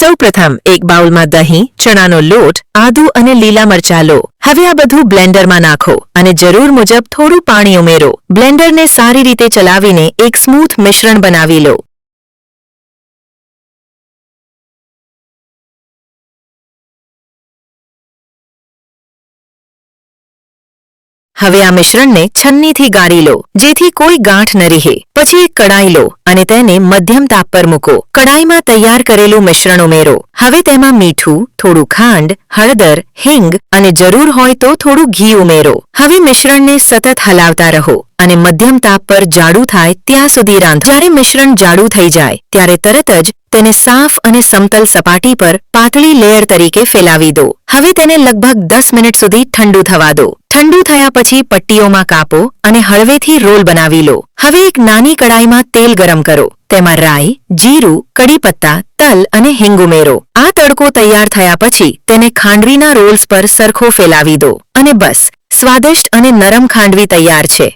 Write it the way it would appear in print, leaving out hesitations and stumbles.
સૌપ્રથમ એક બાઉલમાં દહીં, ચણાનો લોટ, આદુ અને લીલા મરચાં લો. હવે આ બધું બ્લેન્ડરમાં નાખો અને જરૂર મુજબ થોડું પાણી ઉમેરો. બ્લેન્ડરને સારી રીતે ચલાવીને એક સ્મૂથ મિશ્રણ બનાવી લો. હવે આ મિશ્રણને છન્નીથી ગાળી લો જેથી કોઈ ગાંઠ ન રહે. પછી એક કડાઈ લો અને તેને મધ્યમ તાપ પર મૂકો. કડાઈમાં તૈયાર કરેલું મિશ્રણ ઉમેરો. હવે તેમાં મીઠું, થોડું ખાંડ, હળદર, હિંગ અને જરૂર હોય તો થોડું ઘી ઉમેરો. હવે મિશ્રણને સતત હલાવતા રહો અને મધ્યમ તાપ પર જાડું થાય ત્યાં સુધી રાંધો. જ્યારે મિશ્રણ જાડું થઈ જાય ત્યારે તરત જ તેને સાફ અને સમતલ સપાટી પર પાતળી લેયર તરીકે ફેલાવી દો. હવે તેને લગભગ 10 મિનિટ સુધી ઠંડુ થવા દો. ઠંડુ થયા પછી પટ્ટીઓમાં કાપો અને હળવેથી રોલ બનાવી લો. હવે એક નાની કડાઈમાં તેલ ગરમ કરો. તેમાં રાઈ, જીરું, કડી પત્તા, તલ અને હિંગ ઉમેરો. આ તડકો તૈયાર થયા પછી તેને ખાંડવીના રોલ્સ પર સરખો ફેલાવી દો અને બસ, સ્વાદિષ્ટ અને નરમ ખાંડવી તૈયાર છે.